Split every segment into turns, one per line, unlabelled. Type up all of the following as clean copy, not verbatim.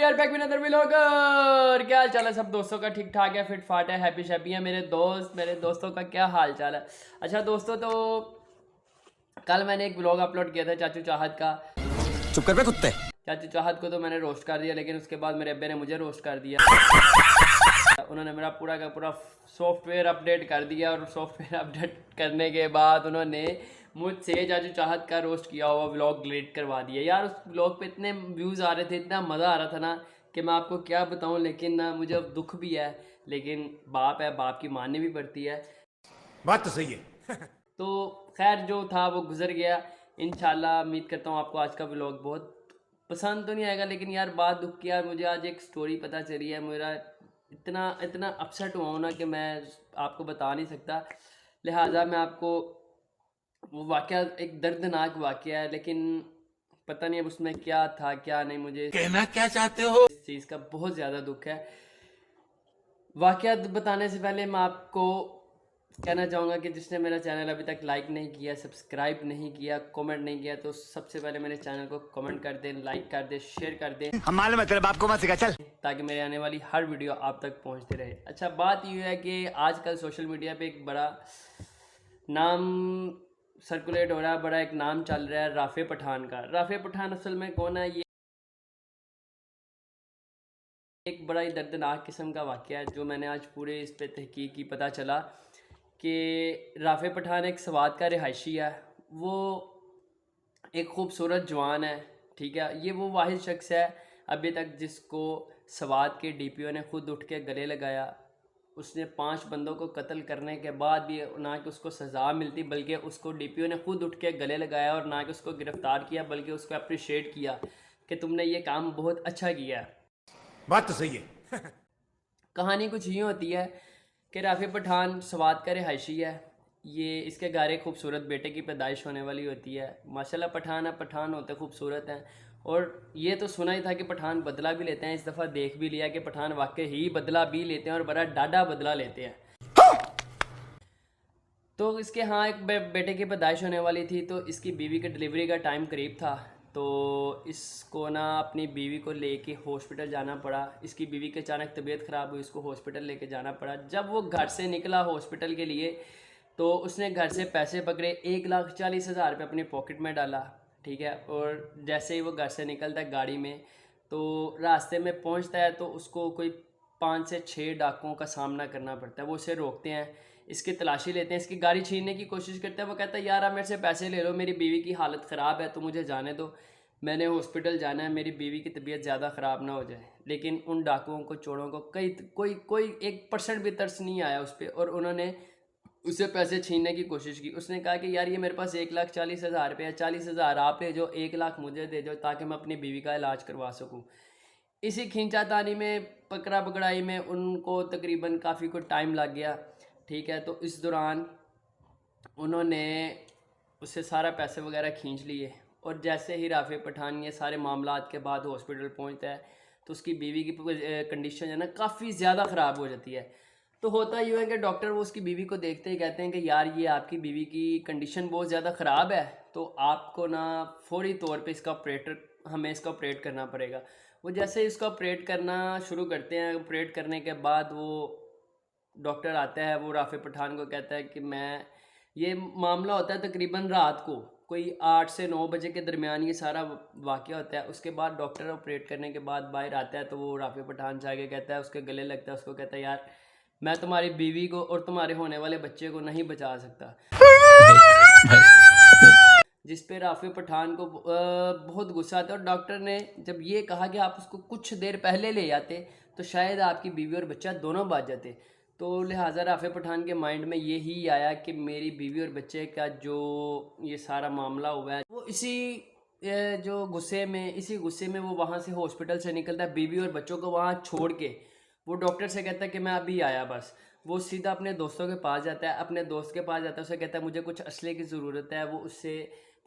यार back with another vlogger. क्या हाल चाल है सब दोस्तों का? ठीक ठाक है, फिट फाट है, हैप्पी शैप्पी है मेरे दोस्तों का क्या हाल चाल है? अच्छा दोस्तों, तो कल मैंने एक व्लॉग अपलोड किया था चाचू चाहत का।
चुप कर बे कुत्ते।
चाचू चाहत को तो मैंने रोस्ट कर दिया, लेकिन उसके बाद मेरे अब्बे ने मुझे रोस्ट कर दिया। उन्होंने मेरा पूरा का पूरा सॉफ्टवेयर अपडेट कर दिया, और सॉफ्टवेयर अपडेट करने के बाद उन्होंने मुझसे चाचू चाहत का रोस्ट किया हुआ व्लॉग डिलीट करवा दिया। यार उस व्लॉग पे इतने व्यूज़ आ रहे थे, इतना मज़ा आ रहा था ना कि मैं आपको क्या बताऊं। लेकिन ना मुझे अब दुख भी है, लेकिन बाप है, बाप की माननी भी पड़ती है।
बात तो सही है।
तो खैर जो था वो गुजर गया। इंशाल्लाह उम्मीद करता हूँ आपको आज का व्लॉग बहुत पसंद तो नहीं आएगा, लेकिन यार बात दुख की, यार मुझे आज एक स्टोरी पता चली है। मेरा इतना इतना अपसेट हुआ हूँ ना कि मैं आपको बता नहीं सकता। लिहाजा मैं आपको वो वाक़या, एक दर्दनाक वाक़या है, लेकिन पता नहीं अब उसमें क्या था क्या नहीं। मुझे
कहना क्या चाहते हो?
इस चीज़ का बहुत ज़्यादा दुख है। वाक़या बताने से पहले मैं आपको कहना चाहूँगा कि जिसने मेरा चैनल अभी तक लाइक नहीं किया, सब्सक्राइब नहीं किया, कमेंट नहीं किया, तो सबसे पहले मेरे चैनल को कमेंट कर दें, लाइक कर दें, शेयर कर दें,
हम मालूम है तेरे बाप को मत सिखा, चल।
ताकि मेरे आने वाली हर वीडियो आप तक पहुंचती रहे। अच्छा बात ये है कि आजकल सोशल मीडिया पे एक बड़ा नाम सर्कुलेट हो रहा है, बड़ा एक नाम चल रहा है राफे पठान का। राफे पठान असल में कौन है? ये एक बड़ा ही दर्दनाक किस्म का वाक़या है जो मैंने आज पूरे इस पे तहकीक की, पता चला कि राफे पठान एक स्वात का रिहायशी है। वो एक खूबसूरत जवान है, ठीक है। ये वो वाहिद शख्स है अभी तक जिसको स्वात के डीपीओ ने खुद उठ के गले लगाया। उसने 5 बंदों को कत्ल करने के बाद भी ना कि उसको सज़ा मिलती, बल्कि उसको डीपीओ ने खुद उठ के गले लगाया, और ना कि उसको गिरफ़्तार किया, बल्कि उसको अप्रिशिएट किया कि तुमने ये काम बहुत अच्छा किया है।
बात तो सही है।
कहानी कुछ यूँ होती है कि राफी पठान स्वात का रिहायशी है। ये इसके घर एक खूबसूरत बेटे की पैदाइश होने वाली होती है। माशाल्लाह पठान है, पठान होते खूबसूरत हैं। और ये तो सुना ही था कि पठान बदला भी लेते हैं। इस दफ़ा देख भी लिया कि पठान वाकई ही बदला भी लेते हैं, और बड़ा डाढ़ा बदला लेते हैं। तो इसके यहाँ एक बेटे की पैदाइश होने वाली थी, तो इसकी बीवी के डिलीवरी का टाइम करीब था। तो इसको ना अपनी बीवी को लेके हॉस्पिटल जाना पड़ा। इसकी बीवी की अचानक तबीयत ख़राब हुई, इसको हॉस्पिटल लेके जाना पड़ा। जब वो घर से निकला हॉस्पिटल के लिए, तो उसने घर से पैसे पकड़े, 1,40,000 रुपये अपनी पॉकेट में डाला, ठीक है। और जैसे ही वो घर से निकलता है गाड़ी में, तो रास्ते में पहुंचता है तो उसको कोई 5 से 6 डाकुओं का सामना करना पड़ता है। वो उसे रोकते हैं, इसकी तलाशी लेते हैं, इसकी गाड़ी छीनने की कोशिश करते हैं। वो कहता है यार आप मेरे से पैसे ले लो, मेरी बीवी की हालत ख़राब है तो मुझे जाने दो, मैंने हॉस्पिटल जाना है, मेरी बीवी की तबीयत ज़्यादा ख़राब ना हो जाए। लेकिन उन डाकुओं को, चोरों को कोई कोई 1% भी तरस नहीं आया उस पर, और उन्होंने उससे पैसे छीनने की कोशिश की। उसने कहा कि यार ये मेरे पास 1,40,000 रुपये है, 40,000 आप ले जो, 1 लाख मुझे दे दो ताकि मैं अपनी बीवी का इलाज करवा सकूँ। इसी खींचातानी में, पकड़ा पकड़ाई में उनको तकरीबन काफ़ी कुछ टाइम लग गया, ठीक है। तो इस दौरान उन्होंने उससे सारा पैसे वगैरह खींच लिए, और जैसे ही राफे पठान ये सारे मामलात के बाद हॉस्पिटल पहुंचता है, तो उसकी बीवी की कंडीशन है ना काफ़ी ज़्यादा ख़राब हो जाती है। तो होता यूँ है कि डॉक्टर वो उसकी बीवी को देखते ही कहते हैं कि यार ये आपकी बीवी की कंडीशन बहुत ज़्यादा ख़राब है, तो आपको ना फौरी तौर पे हमें इसका ऑपरेट करना पड़ेगा। वो जैसे ही इसका ऑपरेट करना शुरू करते हैं, ऑपरेट करने के बाद वो डॉक्टर आता है, वो राफे पठान को कहता है कि मैं, ये मामला होता है तकरीबन रात को कोई 8 से 9 बजे के दरमियान ये सारा वाक़या होता है। उसके बाद डॉक्टर ऑपरेट करने के बाद बाहर आता है, तो वो राफे पठान से आके कहता है, उसके गले लगता है, उसको कहता है यार मैं तुम्हारी बीवी को और तुम्हारे होने वाले बच्चे को नहीं बचा सकता। जिस पे राफे पठान को बहुत गुस्सा आता है, और डॉक्टर ने जब ये कहा कि आप उसको कुछ देर पहले ले आते तो शायद आपकी बीवी और बच्चा दोनों बच जाते। तो लिहाजा राफे पठान के माइंड में ये ही आया कि मेरी बीवी और बच्चे का जो ये सारा मामला हुआ है, वो इसी गुस्से में वो वहाँ से हॉस्पिटल से निकलता है, बीवी और बच्चों को वहाँ छोड़ के। वो डॉक्टर से कहता है कि मैं अभी आया बस। वो सीधा अपने दोस्तों के पास जाता है, अपने दोस्त के पास जाता है, उसे कहता है मुझे कुछ असले की ज़रूरत है। वो उससे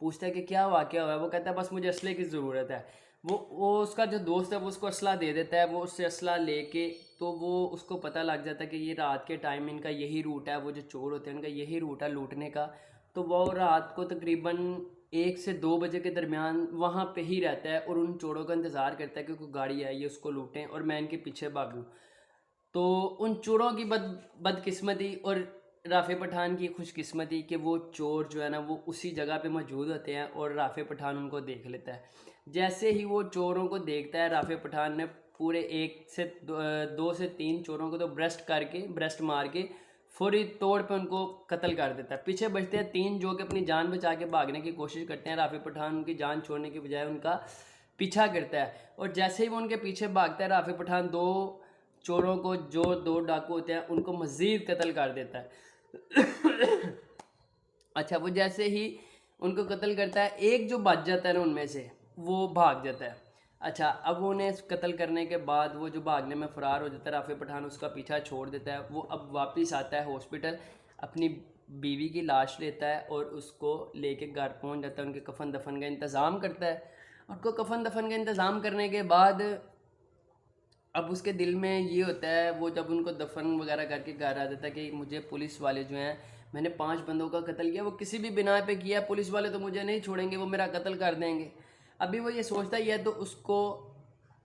पूछता है कि क्या वाक़या हुआ है? वो कहता है बस मुझे असले की ज़रूरत है। वो उसका जो दोस्त है वो उसको असला दे देता है। वो उससे असला लेके, तो वो उसको पता लग जाता है कि ये रात के टाइम इनका यही रूट है, वो जो चोर होते हैं उनका यही रूट है लूटने का। तो वो रात को तकरीबन 1 से 2 बजे के दरमियान वहाँ पे ही रहता है और उन चोरों का इंतज़ार करता है कि कोई गाड़ी आई है उसको लूटें और मैं इनके पीछे भागूं। तो उन चोरों की बदकिस्मती और राफ़े पठान की खुशकिस्मती कि वो चोर जो है ना वो उसी जगह पे मौजूद होते हैं और राफ़े पठान उनको देख लेता है। जैसे ही वो चोरों को देखता है, राफ़े पठान ने पूरे 1 से 2 से 3 चोरों को तो ब्रेस्ट मार के फौरी तौर पे उनको कत्ल कर देता है। पीछे बचते हैं 3 जो कि अपनी जान बचा के भागने की कोशिश करते हैं। राफ़े पठान उनकी जान छोड़ने के बजाय उनका पीछा करता है और जैसे ही वो उनके पीछे भागता है, राफ़े पठान 2 चोरों को, जो 2 डाकू होते हैं, उनको मज़ीद कत्ल कर देता है। अच्छा, वो जैसे ही उनको कत्ल करता है, एक जो बच जाता है ना उनमें से, वो भाग जाता है। अच्छा, अब वो उन्हें कत्ल करने के बाद वो जो भागने में फ़रार हो जाता है, राफ़े पठान उसका पीछा छोड़ देता है। वो अब वापस आता है हॉस्पिटल, अपनी बीवी की लाश लेता है और उसको लेके घर पहुंच जाता है, उनके कफन दफन का इंतज़ाम करता है। उनको कफन दफन का इंतज़ाम करने के बाद अब उसके दिल में ये होता है, वो जब उनको दफन वगैरह करके घर आ जाता है कि मुझे पुलिस वाले जो हैं, मैंने 5 बंदों का कत्ल किया, वो किसी भी बिना पे किया, पुलिस वाले तो मुझे नहीं छोड़ेंगे, वो मेरा कत्ल कर देंगे। अभी वो ये सोचता ही है तो उसको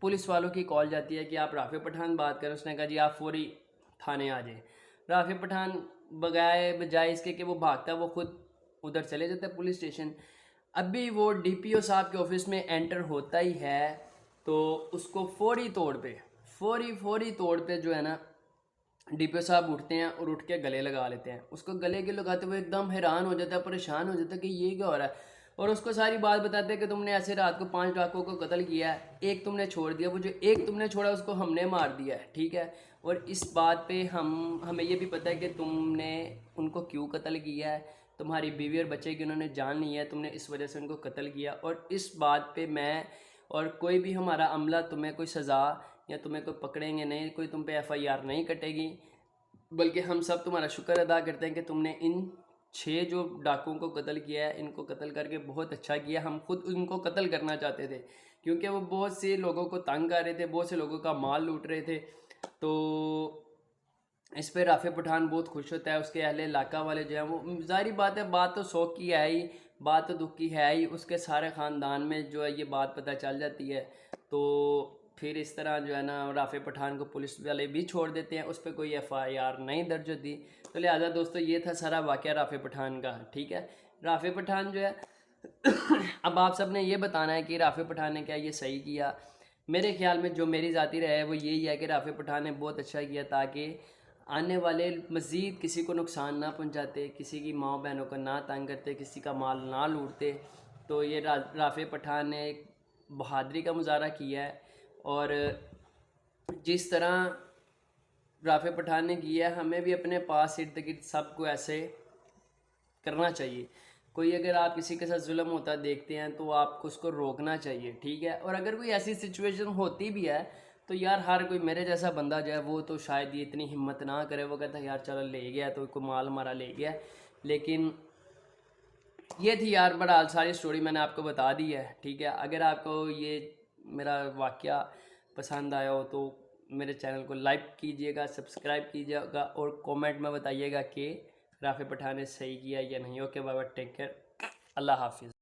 पुलिस वालों की कॉल जाती है कि आप राफ़े पठान बात करें। उसने कहा जी आप फौरी थाने आ जाए। राफ़े पठान बजाय इसके कि वो भागता, वो खुद उधर चले जाता है पुलिस स्टेशन। अभी वो डीपीओ साहब के ऑफिस में एंटर होता ही है तो उसको फौरी तौर पे जो है ना डीपीओ साहब उठते हैं और उठ के गले लगा लेते हैं। उसको गले के लगाते हुए एकदम हैरान हो जाता है, परेशान हो जाता है कि ये क्या हो रहा है, और उसको सारी बात बताते हैं कि तुमने ऐसे रात को 5 डाकुओं को कत्ल किया है, एक तुमने छोड़ दिया, वो जो एक तुमने छोड़ा उसको हमने मार दिया है, ठीक है। और इस बात पे हमें ये भी पता है कि तुमने उनको क्यों कत्ल किया है, तुम्हारी बीवी और बच्चे की उन्होंने जान ली है, तुमने इस वजह से उनको कत्ल किया। और इस बात पे मैं और कोई भी हमारा अमला तुम्हें कोई सज़ा या तुम्हें कोई पकड़ेंगे नहीं, कोई तुम पे एफआईआर नहीं कटेगी, बल्कि हम सब तुम्हारा शुक्र अदा करते हैं कि तुमने इन 6 जो डाकुओं को कत्ल किया है, इनको कत्ल करके बहुत अच्छा किया। हम खुद इनको कत्ल करना चाहते थे क्योंकि वो बहुत से लोगों को तंग कर रहे थे, बहुत से लोगों का माल लूट रहे थे। तो इस पर राफ़े पठान बहुत खुश होता है। उसके अहले इलाका वाले जो हैं वो, ज़ाहिर बात है, बात तो शौक की है ही, बात तो दुख की है ही, उसके सारे ख़ानदान में जो है ये बात पता चल जाती है। तो फिर इस तरह जो है ना राफ़े पठान को पुलिस वाले भी छोड़ देते हैं, उस पर कोई एफआईआर नहीं दर्ज होती। तो लिहाजा दोस्तों ये था सारा वाक़या राफ़े पठान का, ठीक है। राफ़े पठान जो है अब आप सब ने ये बताना है कि राफ़े पठान ने क्या ये सही किया। मेरे ख्याल में जो मेरी ज़ाती राय है वो यही है कि राफ़े पठान ने बहुत अच्छा किया, ताकि आने वाले मज़ीद किसी को नुकसान ना पहुंचाते, किसी की माँ बहनों को ना तंग करते, किसी का माल ना लूटते। तो ये राफ़े पठान ने एक बहादरी का मुजाहरा किया है और जिस तरह राफ़े पठान ने किया है, हमें भी अपने पास इर्द गिर्द सबको ऐसे करना चाहिए। कोई अगर आप किसी के साथ जुल्म होता देखते हैं तो आपको उसको रोकना चाहिए, ठीक है। और अगर कोई ऐसी सिचुएशन होती भी है तो यार हर कोई मेरे जैसा बंदा जो है वो तो शायद ये इतनी हिम्मत ना करे, वो कहता है यार चलो ले गया तो कोई माल हमारा ले गया। लेकिन ये थी यार बड़ा सारी स्टोरी मैंने आपको बता दी है, ठीक है। अगर आपको ये मेरा वाक़या पसंद आया हो तो मेरे चैनल को लाइक कीजिएगा, सब्सक्राइब कीजिएगा और कमेंट में बताइएगा कि राफ़े पठान ने सही किया या नहीं। Okay bye bye, take care, Allah हाफिज़।